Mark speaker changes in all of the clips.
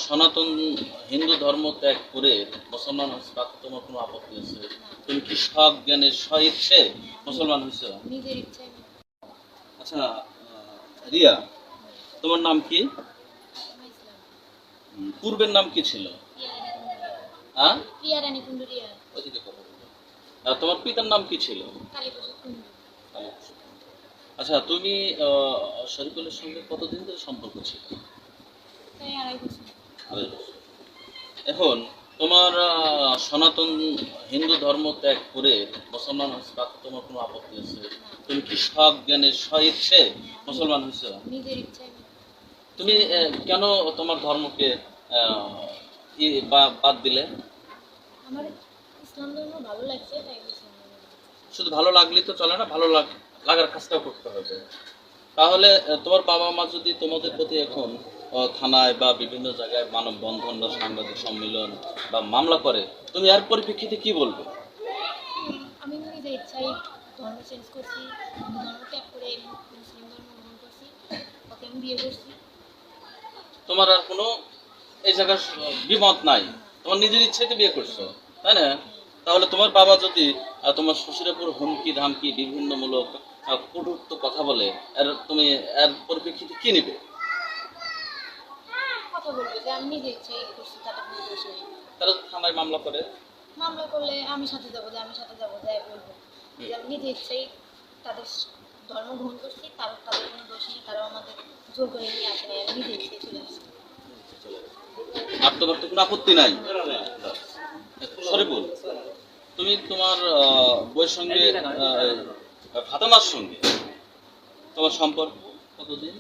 Speaker 1: সনাতন হিন্দু ধর্ম ত্যাগ করে মুসলমান হয়েছে তাতে তোমার কোনো আপত্তি আছে? তুমি কি সজ্ঞানে স্বইচ্ছে মুসলমান হয়েছে?
Speaker 2: নিজের ইচ্ছায়
Speaker 1: আচ্ছা, রিয়া, তোমার নাম কি?
Speaker 2: ইসলাম
Speaker 1: পূর্বের নাম কি ছিল? হ্যাঁ,
Speaker 2: প্রিয়া রানী কুন্ডুরিয়া
Speaker 1: ওইদিকে কথা বলো। তোমার পিতার নাম কি ছিল?
Speaker 2: কালীপ্রসাদ কুন্ডু।
Speaker 1: আচ্ছা, তুমি শরীফুলের সঙ্গে কতদিন ধরে সম্পর্ক ছিল?
Speaker 2: তাই 2.5 বছর।
Speaker 1: আড়াই বছর। এখন তোমার সনাতন হিন্দু ধর্ম ত্যাগ করে মুসলমান হয়েছে তাতে তোমার কোনো আপত্তি আছে? তুমি কি সজ্ঞানে স্বইচ্ছে মুসলমান হয়েছে?
Speaker 2: নিজের ইচ্ছায়
Speaker 1: তুমি কেন তোমার ধর্মকে বাদ দিলে?
Speaker 2: আমার ইসলাম ধর্ম ভালো লাগছে তাই ইসলাম ধর্ম।
Speaker 1: শুধু ভালো লাগলেই তো চলে না, ভালো লাগার কাজটাও করতে হবে। তাহলে তোমার বাবা মা যদি তোমাদের প্রতি এখন থানায় বা বিভিন্ন জায়গায় মানববন্ধন বা সাংবাদিক সম্মেলন বা মামলা করে, তুমি এর পরিপ্রেক্ষিতে কি বলবে?
Speaker 2: আমি নিজের ইচ্ছায় ধর্ম চেঞ্জ করছি, হিন্দু ধর্ম ত্যাগ করে মুসলিম ধর্ম গ্রহণ করছি, ওকে আমি বিয়ে করছি।
Speaker 1: তোমার আর কোনো এই জায়গার বিমত নাই, তোমার নিজের ইচ্ছাতে বিয়ে করছো, তাই না? তাহলে তোমার বাবা যদি তোমার শ্বশুরের উপর হুমকি ধামকি বিভিন্নমূলক কটূক্ত কথা বলে, তুমি এর পরিপ্রেক্ষিতে কি নিবে?
Speaker 2: কথা বলবে যে আমি নিজের ইচ্ছায় করছি, তাদের কোনো দোষ নেই।
Speaker 1: তারা থানায় মামলা করে,
Speaker 2: মামলা করলে আমি সাথে যাবো, যে আমি সাথে যাবো, যাই বলবো যে আমি নিজের ইচ্ছাই তাদের ধর্ম গ্রহণ করছি, তাদের কোনো দোষ নেই, তারাও আমাদের জোর করে নিয়ে আসে নাই, আমি নিজের ইচ্ছাই চলে আসছি।
Speaker 1: আর তোমার তো কোনো আপত্তি নাই। শরীফুল, তুমি তোমার বইয়ের সঙ্গে ফাতেমার সঙ্গে তোমার সম্পর্ক কতদিন?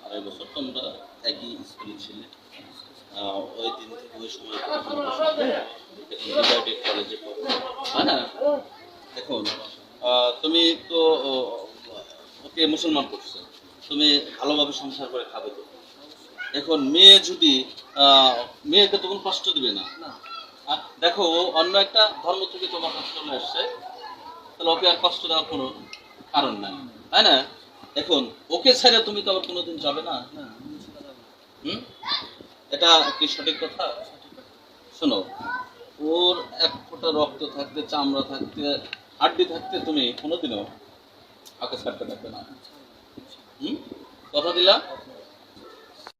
Speaker 1: 2.5 বছর। তোমরা একই স্কুলে ছিলে, ওই দিন থেকে ওই সময় কলেজে পড়ো, তাই না? এখন তুমি তো ওকে মুসলমান করছো, তুমি ভালোভাবে সংসার করে খাবে তো। এখন মেয়ে যদি মেয়েকে তো কোনো কষ্ট দিবে না। দেখো, ও অন্য একটা ধর্ম থেকে তোমার কাছে চলে আসছে, তাহলে ওকে আর কষ্ট দেওয়ার কোনো কারণ নাই, তাই না? এখন ওকে ছেড়ে তুমি তো আবার কোনোদিন যাবে না। হুম, এটা কি সঠিক কথা? শোনো, ওর এক ফোঁটা রক্ত থাকতে, চামড়া থাকতে, হাড্ডি থাকতে তুমি কোনোদিনও ওকে ছাড়তে পারবে না। হুম, কথা দিলা?